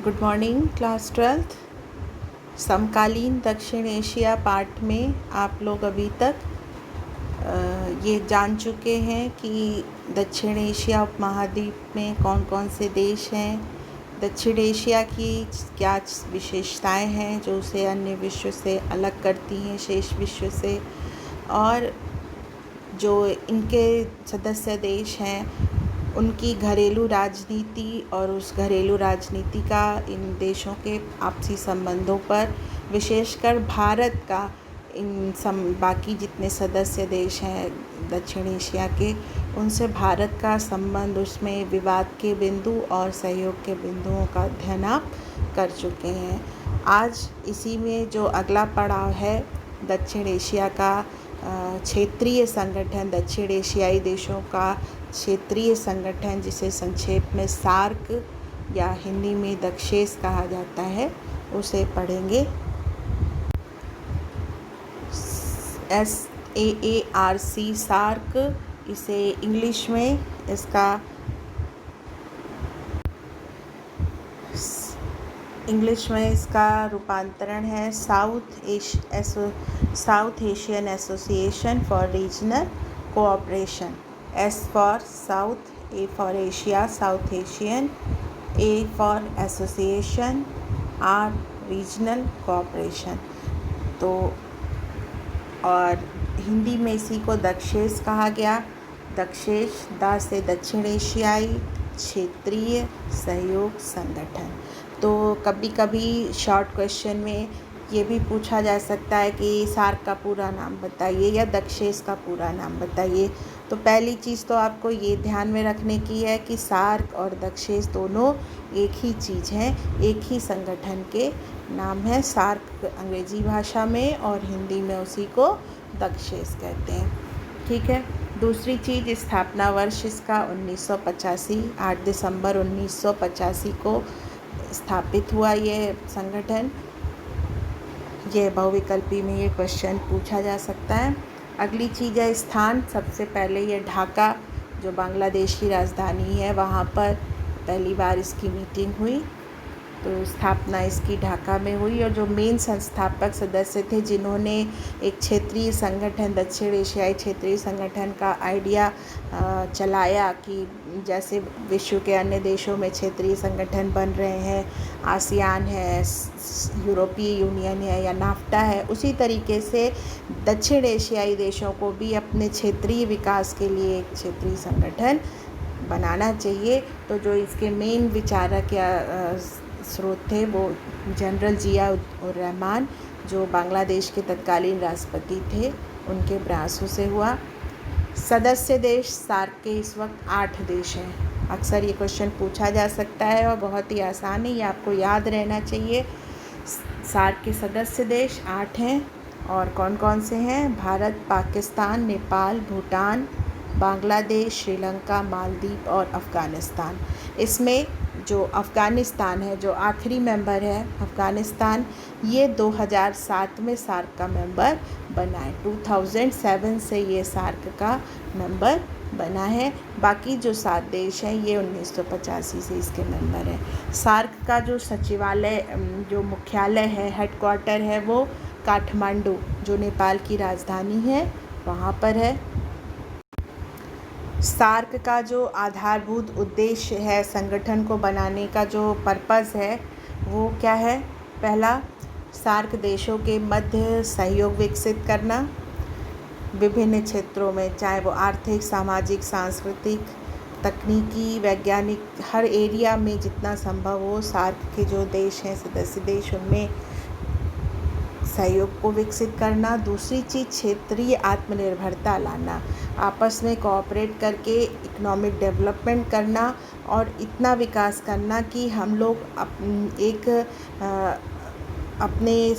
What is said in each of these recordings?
Good morning class 12th। समकालीन दक्षिण Asia part में आप लोग अभी तक ये जान चुके हैं कि दक्षिण एशिया उपमहाद्वीप में कौन कौन से देश हैं, दक्षिण एशिया की क्या विशेषताएं हैं जो उसे अन्य विश्व से अलग करती हैं, शेष विश्व से, और जो इनके सदस्य देश हैं उनकी घरेलू राजनीति और उस घरेलू राजनीति का इन देशों के आपसी संबंधों पर, विशेषकर भारत का बाकी जितने सदस्य देश हैं दक्षिण एशिया के, उनसे भारत का संबंध, उसमें विवाद के बिंदु और सहयोग के बिंदुओं का अध्ययन आप कर चुके हैं। आज इसी में जो अगला पड़ाव है दक्षिण एशिया का क्षेत्रीय संगठन, दक्षिण एशियाई देशों का क्षेत्रीय संगठन, जिसे संक्षेप में सार्क या हिंदी में दक्षेस कहा जाता है, उसे पढ़ेंगे। SAARC, सार्क, इसे इंग्लिश में इसका रूपांतरण है south Asian association for regional cooperation. S for South, A for Asia, South Asian, A for Association, R Regional Cooperation। तो और हिंदी में इसी को दक्षेस कहा गया। दक्षेस, द से दक्षिण एशियाई क्षेत्रीय सहयोग संगठन। तो कभी कभी शॉर्ट क्वेश्चन में ये भी पूछा जा सकता है कि सार्क का पूरा नाम बताइए या दक्षेस का पूरा नाम बताइए। तो पहली चीज़ तो आपको ये ध्यान में रखने की है कि सार्क और दक्षेस दोनों एक ही चीज़ हैं, एक ही संगठन के नाम है। सार्क अंग्रेजी भाषा में और हिंदी में उसी को दक्षेस कहते हैं। ठीक है। दूसरी चीज़, स्थापना वर्ष इसका 1985, 8 दिसंबर 1985 को स्थापित हुआ ये संगठन। ये बहुविकल्पी में ये क्वेश्चन पूछा जा सकता है। अगली चीज़ है स्थान। सबसे पहले ये ढाका, जो बांग्लादेश की राजधानी है, वहाँ पर पहली बार इसकी मीटिंग हुई। तो स्थापना इसकी ढाका में हुई, और जो मेन संस्थापक सदस्य थे जिन्होंने एक क्षेत्रीय संगठन, दक्षिण एशियाई क्षेत्रीय संगठन का आइडिया चलाया कि जैसे विश्व के अन्य देशों में क्षेत्रीय संगठन बन रहे हैं, आसियान है, यूरोपीय यूनियन है या नाफ्टा है, उसी तरीके से दक्षिण एशियाई देशों को भी अपने क्षेत्रीय विकास के लिए एक क्षेत्रीय संगठन बनाना चाहिए। तो जो इसके मेन विचारक या स्रोत थे वो जनरल जिया-उर रहमान, जो बांग्लादेश के तत्कालीन राष्ट्रपति थे, उनके प्रयासों से हुआ। सदस्य देश सार्क के इस वक्त 8 देश हैं। अक्सर ये क्वेश्चन पूछा जा सकता है और बहुत ही आसान है, ये आपको याद रहना चाहिए। सार्क के सदस्य देश 8 हैं, और कौन कौन से हैं? भारत, पाकिस्तान, नेपाल, भूटान, बांग्लादेश, श्रीलंका, मालदीव और अफ़गानिस्तान। इसमें जो अफ़गानिस्तान है, जो आखिरी मेंबर है अफ़गानिस्तान, ये 2007 में सार्क का मेंबर बना है। 2007 से ये सार्क का मेंबर बना है। बाकी जो 7 देश हैं ये 1985 से इसके मेंबर हैं। सार्क का जो सचिवालय, जो मुख्यालय है, हेडक्वार्टर है, वो काठमांडू, जो नेपाल की राजधानी है, वहाँ पर है। सार्क का जो आधारभूत उद्देश्य है, संगठन को बनाने का जो पर्पज़ है, वो क्या है? पहला, सार्क देशों के मध्य सहयोग विकसित करना विभिन्न क्षेत्रों में, चाहे वो आर्थिक, सामाजिक, सांस्कृतिक, तकनीकी, वैज्ञानिक, हर एरिया में जितना संभव हो सार्क के जो देश हैं, सदस्य देश, उनमें सहयोग को विकसित करना। दूसरी चीज़, क्षेत्रीय आत्मनिर्भरता लाना, आपस में कोऑपरेट करके इकोनॉमिक डेवलपमेंट करना और इतना विकास करना कि हम लोग अपने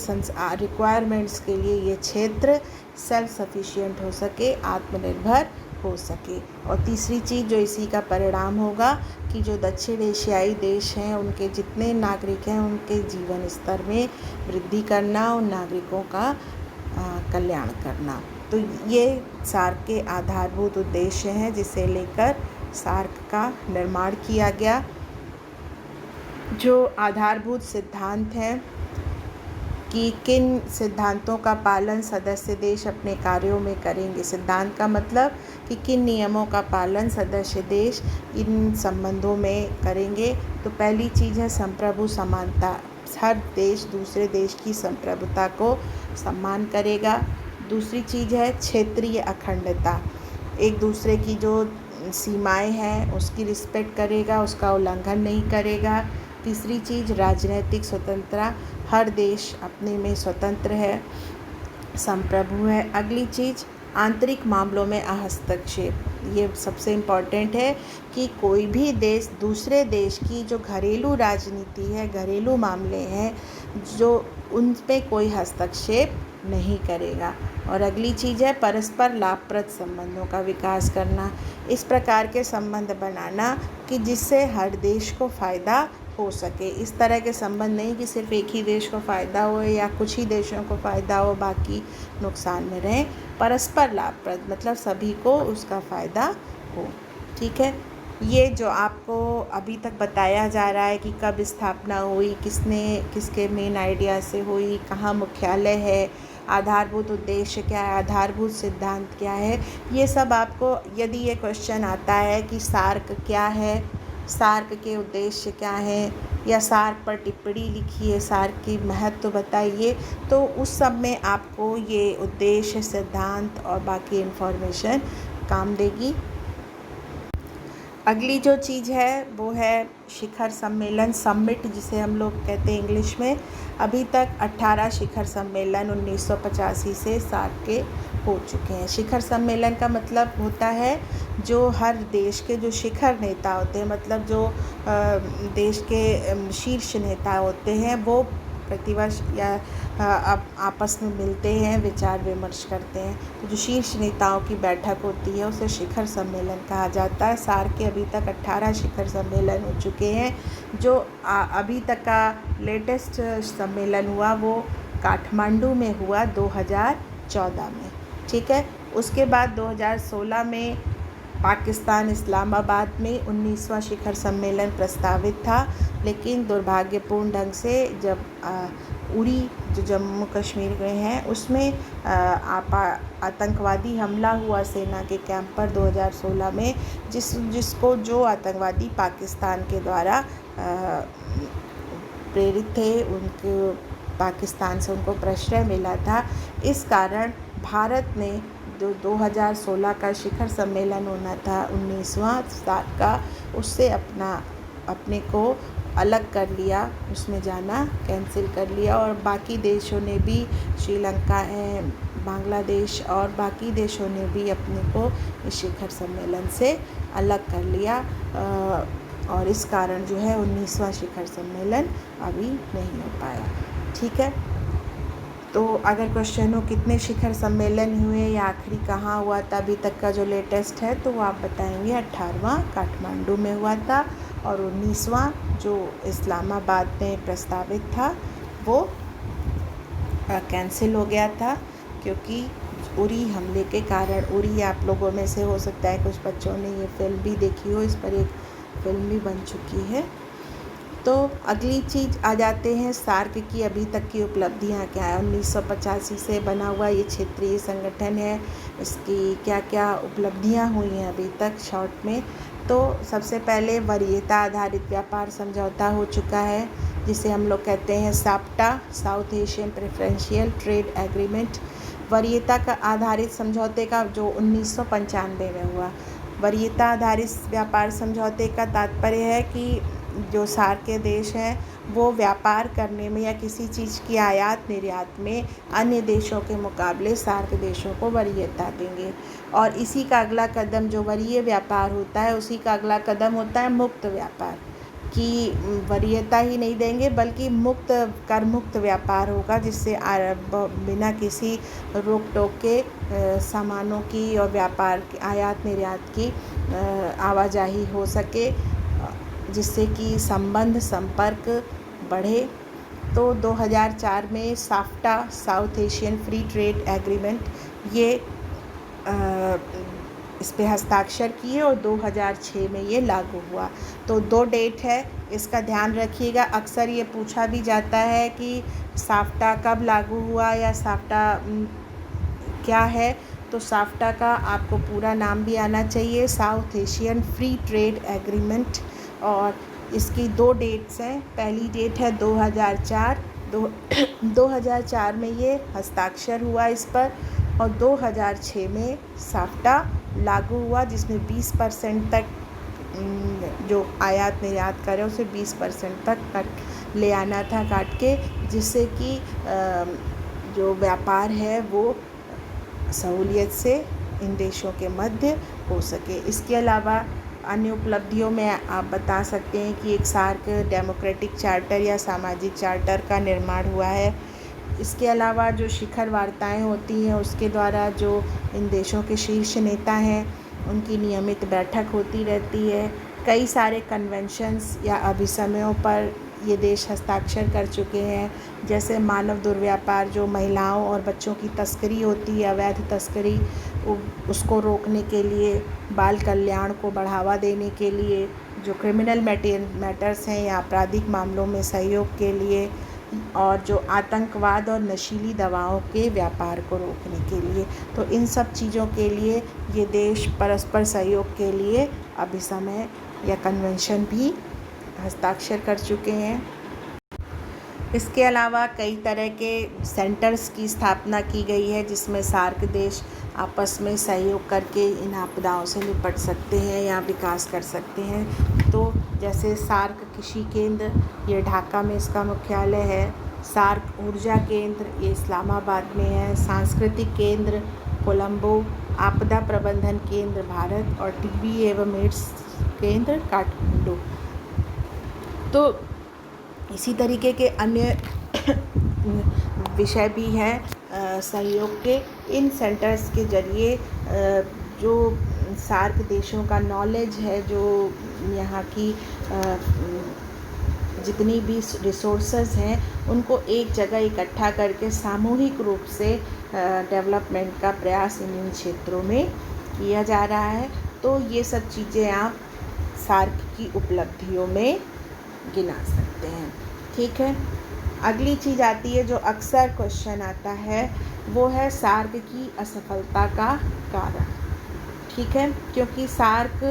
रिक्वायरमेंट्स के लिए ये क्षेत्र सेल्फ सफिशिएंट हो सके, आत्मनिर्भर हो सके। और तीसरी चीज़ जो इसी का परिणाम होगा कि जो दक्षिण एशियाई देश हैं, उनके जितने नागरिक हैं, उनके जीवन स्तर में वृद्धि करना, उन नागरिकों का कल्याण करना। तो ये सार्क के आधारभूत उद्देश्य हैं जिसे लेकर सार्क का निर्माण किया गया। जो आधारभूत सिद्धांत हैं कि किन सिद्धांतों का पालन सदस्य देश अपने कार्यों में करेंगे। सिद्धांत का मतलब कि किन नियमों का पालन सदस्य देश इन संबंधों में करेंगे। तो पहली चीज़ है संप्रभु समानता, हर देश दूसरे देश की संप्रभुता को सम्मान करेगा। दूसरी चीज़ है क्षेत्रीय अखंडता, एक दूसरे की जो सीमाएं हैं उसकी रिस्पेक्ट करेगा, उसका उल्लंघन नहीं करेगा। तीसरी चीज़ राजनीतिक स्वतंत्रता, हर देश अपने में स्वतंत्र है, संप्रभु है। अगली चीज़ आंतरिक मामलों में हस्तक्षेप, ये सबसे इम्पॉर्टेंट है कि कोई भी देश दूसरे देश की जो घरेलू राजनीति है, घरेलू मामले हैं, जो उन पे कोई हस्तक्षेप नहीं करेगा। और अगली चीज़ है परस्पर लाभप्रद संबंधों का विकास करना, इस प्रकार के संबंध बनाना कि जिससे हर देश को फ़ायदा हो सके। इस तरह के संबंध नहीं कि सिर्फ एक ही देश को फ़ायदा हो या कुछ ही देशों को फ़ायदा हो, बाकी नुकसान में रहें। परस्पर लाभप्रद मतलब सभी को उसका फ़ायदा हो। ठीक है, ये जो आपको अभी तक बताया जा रहा है कि कब स्थापना हुई, किसके मेन आइडिया से हुई, कहाँ मुख्यालय है, आधारभूत उद्देश्य क्या है, आधारभूत सिद्धांत क्या है, ये सब आपको यदि ये क्वेश्चन आता है कि सार्क क्या है, सार्क के उद्देश्य क्या है, या सार्क पर टिप्पणी लिखिए, सार्क की महत्व बताइए, तो उस सब में आपको ये उद्देश्य, सिद्धांत और बाकी इन्फॉर्मेशन काम देगी। अगली जो चीज़ है वो है शिखर सम्मेलन, समिट जिसे हम लोग कहते हैं इंग्लिश में। अभी तक 18 शिखर सम्मेलन 1985 से सार्क के हो चुके हैं। शिखर सम्मेलन का मतलब होता है जो हर देश के जो शिखर नेता होते हैं, मतलब जो देश के शीर्ष नेता होते हैं, वो प्रतिवर्ष या आपस में मिलते हैं, विचार विमर्श करते हैं। तो जो शीर्ष नेताओं की बैठक होती है उसे शिखर सम्मेलन कहा जाता है। सार्क के अभी तक 18 शिखर सम्मेलन हो चुके हैं। जो अभी तक का लेटेस्ट सम्मेलन हुआ वो काठमांडू में हुआ 2014 में। ठीक है, उसके बाद 2016 में पाकिस्तान इस्लामाबाद में 19वां शिखर सम्मेलन प्रस्तावित था, लेकिन दुर्भाग्यपूर्ण ढंग से जब उरी जो जम्मू कश्मीर में है उसमें आतंकवादी हमला हुआ सेना के कैंप पर 2016 में, जिसको जो आतंकवादी पाकिस्तान के द्वारा प्रेरित थे, उनको पाकिस्तान से उनको प्रश्रय मिला था। इस कारण भारत ने जो 2016 का शिखर सम्मेलन होना था 19वां सार्क का, उससे अपने को अलग कर लिया, उसमें जाना कैंसिल कर लिया। और बाकी देशों ने भी, श्रीलंका है, बांग्लादेश और बाकी देशों ने भी अपने को इस शिखर सम्मेलन से अलग कर लिया। और इस कारण जो है 19वां शिखर सम्मेलन अभी नहीं हो पाया। ठीक है, तो अगर क्वेश्चन हो कितने शिखर सम्मेलन हुए या आखिरी कहाँ हुआ था अभी तक का जो लेटेस्ट है, तो वो आप बताएंगे 18वां काठमांडू में हुआ था, और 19वां जो इस्लामाबाद में प्रस्तावित था वो कैंसिल हो गया था, क्योंकि उरी हमले के कारण। उरी आप लोगों में से हो सकता है कुछ बच्चों ने ये फिल्म भी देखी हो, इस पर एक फिल्म भी बन चुकी है। तो अगली चीज़ आ जाते हैं सार्क की अभी तक की उपलब्धियां क्या है। 1985 से बना हुआ ये क्षेत्रीय संगठन है, इसकी क्या क्या उपलब्धियां हुई हैं अभी तक शॉर्ट में। तो सबसे पहले वरीयता आधारित व्यापार समझौता हो चुका है, जिसे हम लोग कहते हैं SAPTA, south Asian preferential trade agreement. वरीयता का आधारित समझौते का जो 1995 में हुआ। वरीयता आधारित व्यापार समझौते का तात्पर्य है कि जो सार्क के देश हैं वो व्यापार करने में या किसी चीज़ की आयात निर्यात में अन्य देशों के मुकाबले सार्क देशों को वरीयता देंगे। और इसी का अगला कदम, जो वरीय व्यापार होता है उसी का अगला कदम होता है मुक्त व्यापार, कि वरीयता ही नहीं देंगे बल्कि मुक्त, कर मुक्त व्यापार होगा, जिससे बिना किसी रोक टोक के सामानों की और व्यापार की, आयात निर्यात की आवाजाही हो सके, जिससे कि संपर्क बढ़े। तो 2004 में SAFTA, south Asian free trade agreement, ये इस पे हस्ताक्षर किए और 2006 में ये लागू हुआ। तो 2 डेट है, इसका ध्यान रखिएगा। अक्सर ये पूछा भी जाता है कि साफ्टा कब लागू हुआ या साफ्टा क्या है। तो साफ्टा का आपको पूरा नाम भी आना चाहिए, south Asian free trade agreement. और इसकी 2 डेट्स हैं। पहली डेट है 2004, 2004 में ये हस्ताक्षर हुआ इस पर, और 2006 में साफ्टा लागू हुआ, जिसमें 20% तक जो आयात निर्यात करे उसे 20% तक कट ले आना था काट के, जिससे कि जो व्यापार है वो सहूलियत से इन देशों के मध्य हो सके। इसके अलावा अन्य उपलब्धियों में आप बता सकते हैं कि एक सार्क डेमोक्रेटिक चार्टर या सामाजिक चार्टर का निर्माण हुआ है। इसके अलावा जो शिखर वार्ताएं होती हैं उसके द्वारा जो इन देशों के शीर्ष नेता हैं उनकी नियमित बैठक होती रहती है। कई सारे कन्वेंशंस या अभिसमयों पर ये देश हस्ताक्षर कर चुके हैं, जैसे मानव दुर्व्यापार, जो महिलाओं और बच्चों की तस्करी होती है, अवैध तस्करी, उसको रोकने के लिए, बाल कल्याण को बढ़ावा देने के लिए, जो क्रिमिनल मैटर्स हैं या आपराधिक मामलों में सहयोग के लिए, और जो आतंकवाद और नशीली दवाओं के व्यापार को रोकने के लिए। तो इन सब चीज़ों के लिए ये देश परस्पर सहयोग के लिए अभिसमय या कन्वेंशन भी हस्ताक्षर कर चुके हैं। इसके अलावा कई तरह के सेंटर्स की स्थापना की गई है, जिसमें सार्क देश आपस में सहयोग करके इन आपदाओं से निपट सकते हैं या विकास कर सकते हैं। तो जैसे सार्क कृषि केंद्र, ये ढाका में इसका मुख्यालय है। सार्क ऊर्जा केंद्र, ये इस्लामाबाद में है। सांस्कृतिक केंद्र कोलंबो, आपदा प्रबंधन केंद्र भारत, और टीबी एवं एड्स केंद्र काठमांडू। तो इसी तरीके के अन्य विषय भी हैं सहयोग के। इन सेंटर्स के जरिए जो सार्क देशों का नॉलेज है, जो यहाँ की जितनी भी रिसोर्सेज हैं उनको एक जगह इकट्ठा करके सामूहिक रूप से डेवलपमेंट का प्रयास इन क्षेत्रों में किया जा रहा है। तो ये सब चीज़ें आप सार्क की उपलब्धियों में गिना सकते हैं। ठीक है, अगली चीज़ आती है जो अक्सर क्वेश्चन आता है, वो है सार्क की असफलता का कारण। ठीक है, क्योंकि सार्क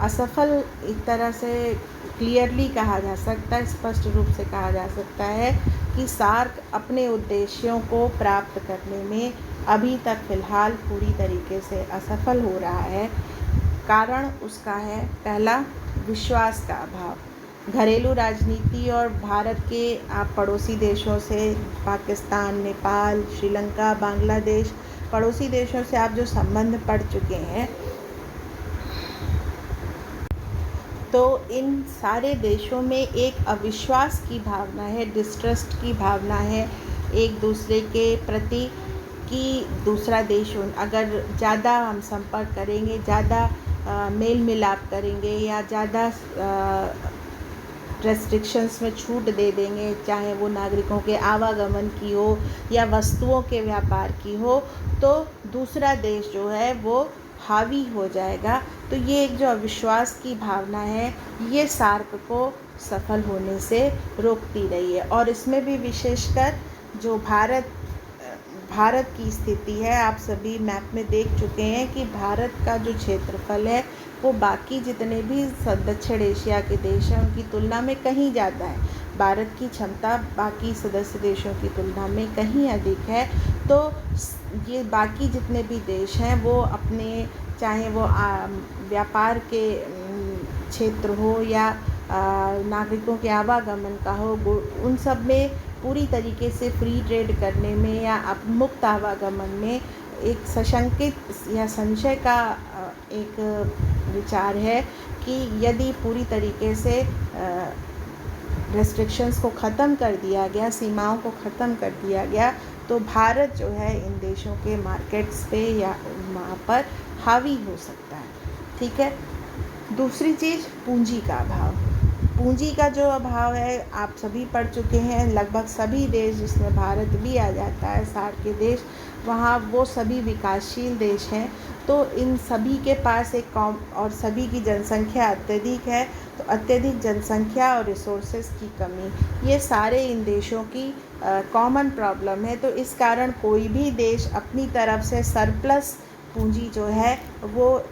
असफल एक तरह से क्लियरली कहा जा सकता है, स्पष्ट रूप से कहा जा सकता है कि सार्क अपने उद्देश्यों को प्राप्त करने में अभी तक फ़िलहाल पूरी तरीके से असफल हो रहा है। कारण उसका है, पहला, विश्वास का अभाव। घरेलू राजनीति और भारत के आप पड़ोसी देशों से, पाकिस्तान, नेपाल, श्रीलंका, बांग्लादेश, पड़ोसी देशों से आप जो संबंध पढ़ चुके हैं, तो इन सारे देशों में एक अविश्वास की भावना है, डिस्ट्रस्ट की भावना है एक दूसरे के प्रति, कि दूसरा देश अगर ज़्यादा हम संपर्क करेंगे, ज़्यादा मेल मिलाप करेंगे या ज़्यादा रेस्ट्रिक्शंस में छूट दे देंगे, चाहे वो नागरिकों के आवागमन की हो या वस्तुओं के व्यापार की हो, तो दूसरा देश जो है वो हावी हो जाएगा। तो ये एक जो अविश्वास की भावना है, ये सार्क को सफल होने से रोकती रही है। और इसमें भी विशेषकर जो भारत की स्थिति है, आप सभी मैप में देख चुके हैं कि भारत का जो क्षेत्रफल है वो बाकी जितने भी दक्षिण एशिया के देश हैं उनकी तुलना में कहीं ज़्यादा है। भारत की क्षमता बाकी सदस्य देशों की तुलना में कहीं अधिक है। तो ये बाकी जितने भी देश हैं वो अपने, चाहे वो व्यापार के क्षेत्र हो या नागरिकों के आवागमन का हो, उन सब में पूरी तरीके से फ्री ट्रेड करने में या मुक्त आवागमन में एक सशंकित या संशय का एक विचार है कि यदि पूरी तरीके से रेस्ट्रिक्शंस को ख़त्म कर दिया गया, सीमाओं को ख़त्म कर दिया गया, तो भारत जो है इन देशों के मार्केट्स पे या वहाँ पर हावी हो सकता है। ठीक है, दूसरी चीज़ पूंजी का अभाव। पूंजी का जो अभाव है आप सभी पढ़ चुके हैं। लगभग सभी देश, जिसमें भारत भी आ जाता है, सार्क के देश, वहाँ वो सभी विकासशील देश हैं। तो इन सभी के पास एक और सभी की जनसंख्या अत्यधिक है। तो अत्यधिक जनसंख्या और रिसोर्सेज की कमी, ये सारे इन देशों की कॉमन प्रॉब्लम है। तो इस कारण कोई भी देश अपनी तरफ से सरप्लस पूंजी जो है वो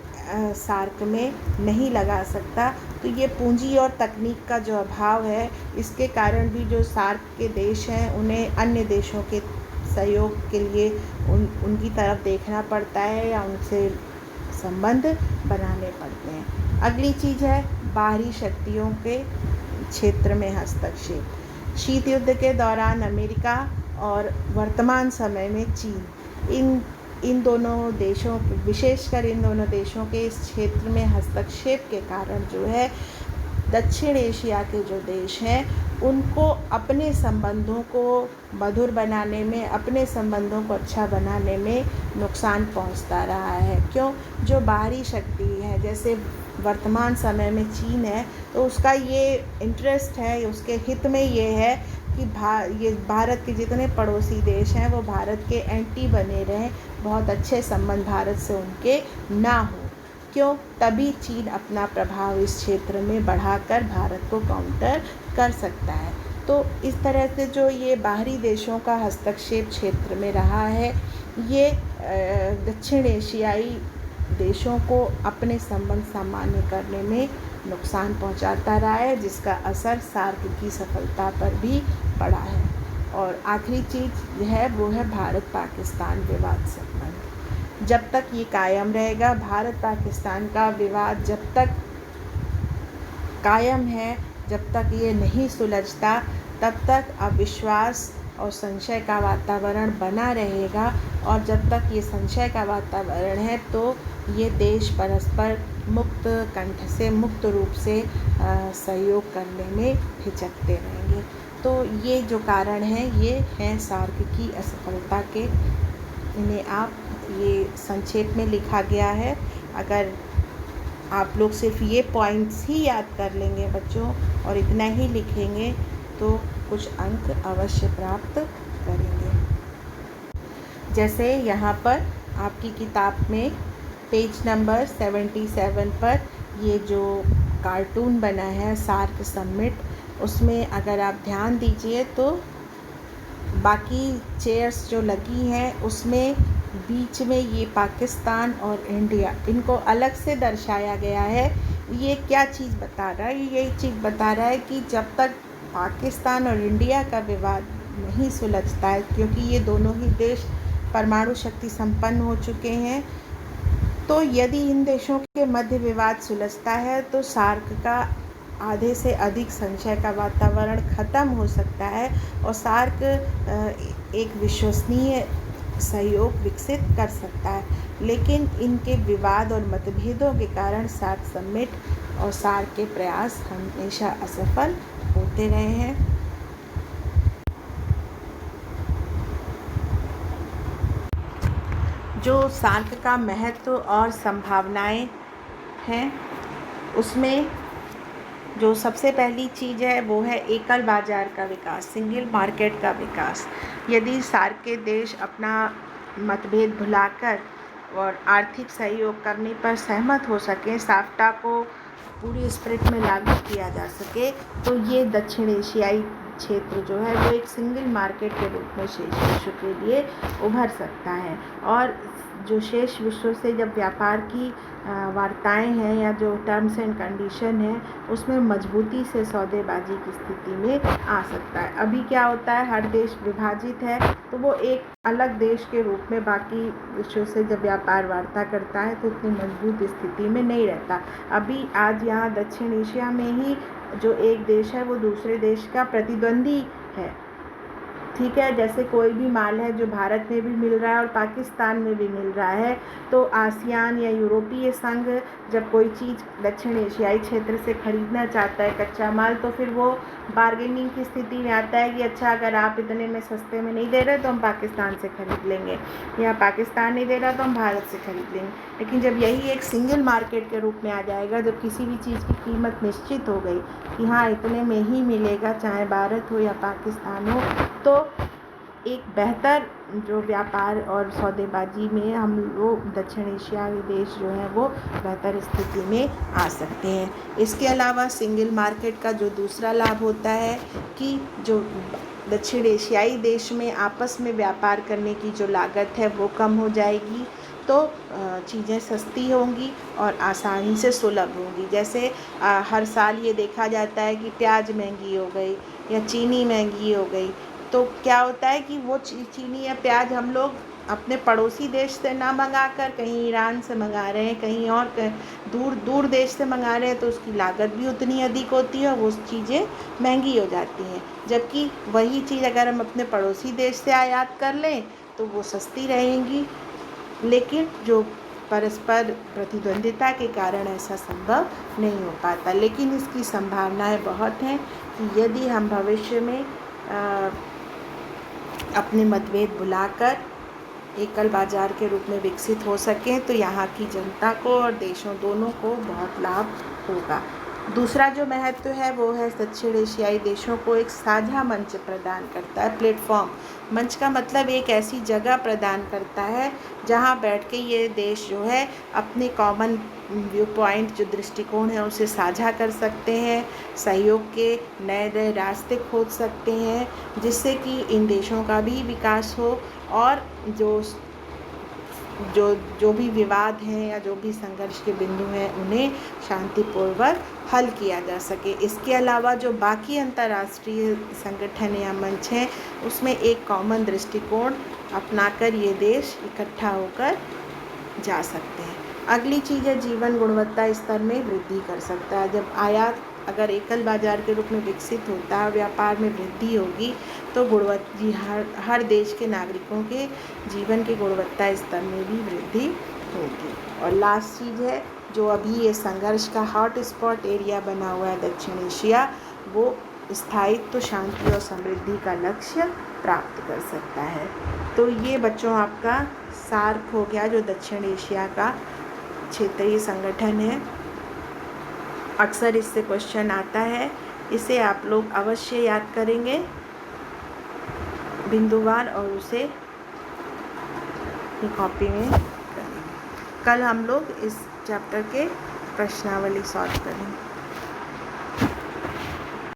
सार्क में नहीं लगा सकता। तो ये पूंजी और तकनीक का जो अभाव है, इसके कारण भी जो सार्क के देश हैं उन्हें अन्य देशों के सहयोग के लिए उनकी तरफ देखना पड़ता है या उनसे संबंध बनाने पड़ते हैं। अगली चीज़ है बाहरी शक्तियों के क्षेत्र में हस्तक्षेप। शीत युद्ध के दौरान अमेरिका और वर्तमान समय में चीन, इन दोनों देशों, विशेषकर इन दोनों देशों के इस क्षेत्र में हस्तक्षेप के कारण जो है दक्षिण एशिया के जो देश हैं उनको अपने संबंधों को मधुर बनाने में, अपने संबंधों को अच्छा बनाने में नुकसान पहुंचता रहा है। क्यों? जो बाहरी शक्ति है, जैसे वर्तमान समय में चीन है, तो उसका ये इंटरेस्ट है, उसके हित में ये है कि ये भारत के जितने पड़ोसी देश हैं वो भारत के एंटी बने रहें, बहुत अच्छे संबंध भारत से उनके ना हो। क्यों? तभी चीन अपना प्रभाव इस क्षेत्र में बढ़ाकर भारत को काउंटर कर सकता है। तो इस तरह से जो ये बाहरी देशों का हस्तक्षेप क्षेत्र में रहा है, ये दक्षिण एशियाई देशों को अपने संबंध सामान्य करने में नुकसान पहुंचाता रहा है, जिसका असर सार्क की सफलता पर भी पड़ा है। और आखिरी चीज़ है वो है भारत पाकिस्तान विवाद संबंध। जब तक ये कायम रहेगा, भारत पाकिस्तान का विवाद जब तक कायम है, जब तक ये नहीं सुलझता, तब तक अविश्वास और संशय का वातावरण बना रहेगा। और जब तक ये संशय का वातावरण है तो ये देश परस्पर मुक्त कंठ से, मुक्त रूप से सहयोग करने में हिचकते रहेंगे। तो ये जो कारण हैं ये हैं सार्क की असफलता के। इन्हें आप, ये संक्षेप में लिखा गया है। अगर आप लोग सिर्फ ये पॉइंट्स ही याद कर लेंगे बच्चों और इतना ही लिखेंगे तो कुछ अंक अवश्य प्राप्त करेंगे। जैसे यहाँ पर आपकी किताब में पेज नंबर 77 पर ये जो कार्टून बना है सार्क समिट, उसमें अगर आप ध्यान दीजिए तो बाकी चेयर्स जो लगी हैं उसमें बीच में ये पाकिस्तान और इंडिया, इनको अलग से दर्शाया गया है। ये क्या चीज़ बता रहा है? ये चीज़ बता रहा है कि जब तक पाकिस्तान और इंडिया का विवाद नहीं सुलझता है, क्योंकि ये दोनों ही देश परमाणु शक्ति संपन्न हो चुके हैं, तो यदि इन देशों के मध्य विवाद सुलझता है तो सार्क का आधे से अधिक संशय का वातावरण ख़त्म हो सकता है और सार्क एक विश्वसनीय सहयोग विकसित कर सकता है। लेकिन इनके विवाद और मतभेदों के कारण सार्क समिट और सार्क के प्रयास हमेशा असफल होते रहे हैं। जो सार्क का महत्व और संभावनाएं हैं, उसमें जो सबसे पहली चीज़ है वो है एकल बाजार का विकास, सिंगल मार्केट का विकास। यदि सार्क के देश अपना मतभेद भुलाकर और आर्थिक सहयोग करने पर सहमत हो सकें, साफ्टा को पूरी स्पिरिट में लागू किया जा सके, तो ये दक्षिण एशियाई क्षेत्र जो है वो एक सिंगल मार्केट के रूप में शेष विश्व के लिए उभर सकता है। और जो शेष विश्व से जब व्यापार की वार्ताएं हैं या जो टर्म्स एंड कंडीशन है, उसमें मजबूती से सौदेबाजी की स्थिति में आ सकता है। अभी क्या होता है, हर देश विभाजित है तो वो एक अलग देश के रूप में बाकी विश्व से जब व्यापार वार्ता करता है तो उतनी मजबूत स्थिति में नहीं रहता। अभी आज यहाँ दक्षिण एशिया में ही जो एक देश है वो दूसरे देश का प्रतिद्वंदी है, ठीक है। जैसे कोई भी माल है जो भारत में भी मिल रहा है और पाकिस्तान में भी मिल रहा है, तो आसियान या यूरोपीय संघ जब कोई चीज़ दक्षिण एशियाई क्षेत्र से खरीदना चाहता है कच्चा माल, तो फिर वो बार्गेनिंग की स्थिति में आता है कि अच्छा, अगर आप इतने में सस्ते में नहीं दे रहे तो हम पाकिस्तान से खरीद लेंगे, या पाकिस्तान नहीं दे रहा तो हम भारत से खरीद लेंगे। लेकिन जब यही एक सिंगल मार्केट के रूप में आ जाएगा, जब किसी भी चीज़ की कीमत निश्चित हो गई कि हाँ इतने में ही मिलेगा, चाहे भारत हो या पाकिस्तान हो, तो एक बेहतर जो व्यापार और सौदेबाजी में हम लोग दक्षिण एशियाई देश जो हैं वो बेहतर स्थिति में आ सकते हैं। इसके अलावा सिंगल मार्केट का जो दूसरा लाभ होता है कि जो दक्षिण एशियाई देश में आपस में व्यापार करने की जो लागत है वो कम हो जाएगी, तो चीज़ें सस्ती होंगी और आसानी से सुलभ होंगी। जैसे हर साल ये देखा जाता है कि प्याज महंगी हो गई या चीनी महंगी हो गई, तो क्या होता है कि वो चीनी या प्याज हम लोग अपने पड़ोसी देश से ना मंगा कर कहीं ईरान से मंगा रहे हैं, कहीं और दूर दूर देश से मंगा रहे हैं, तो उसकी लागत भी उतनी अधिक होती है और वो चीज़ें महंगी हो जाती हैं। जबकि वही चीज़ अगर हम अपने पड़ोसी देश से आयात कर लें तो वो सस्ती रहेंगी। लेकिन जो परस्पर प्रतिद्वंदिता के कारण ऐसा संभव नहीं हो पाता, लेकिन इसकी संभावनाएं बहुत हैं कि यदि हम भविष्य में अपने मतभेद भुलाकर एकल बाजार के रूप में विकसित हो सकें, तो यहाँ की जनता को और देशों दोनों को बहुत लाभ होगा। दूसरा जो महत्व है वो है दक्षिण एशियाई देशों को एक साझा मंच प्रदान करता है, प्लेटफॉर्म। मंच का मतलब एक ऐसी जगह प्रदान करता है जहाँ बैठ के ये देश जो है अपने कॉमन व्यू पॉइंट, जो दृष्टिकोण है, उसे साझा कर सकते हैं, सहयोग के नए नए रास्ते खोज सकते हैं, जिससे कि इन देशों का भी विकास हो और जो भी विवाद हैं या जो भी संघर्ष के बिंदु हैं उन्हें शांतिपूर्वक हल किया जा सके। इसके अलावा जो बाकी अंतर्राष्ट्रीय संगठन या मंच हैं उसमें एक कॉमन दृष्टिकोण अपनाकर ये देश इकट्ठा होकर जा सकते हैं। अगली चीज़ है जीवन गुणवत्ता स्तर में वृद्धि कर सकता है। जब आयात अगर एकल बाजार के रूप में विकसित होता है, व्यापार में वृद्धि होगी, तो हर देश के नागरिकों के जीवन की गुणवत्ता स्तर में भी वृद्धि होगी। और लास्ट चीज़ है, जो अभी ये संघर्ष का हॉट स्पॉट एरिया बना हुआ है दक्षिण एशिया, वो स्थायित्व, शांति और समृद्धि का लक्ष्य प्राप्त कर सकता है। तो ये बच्चों आपका सार्क हो गया, जो दक्षिण एशिया का क्षेत्रीय संगठन है। अक्सर इससे क्वेश्चन आता है, इसे आप लोग अवश्य याद करेंगे बिंदुवार और उसे कॉपी में करेंगे। कल हम लोग इस चैप्टर के प्रश्नावली सॉल्व करेंगे।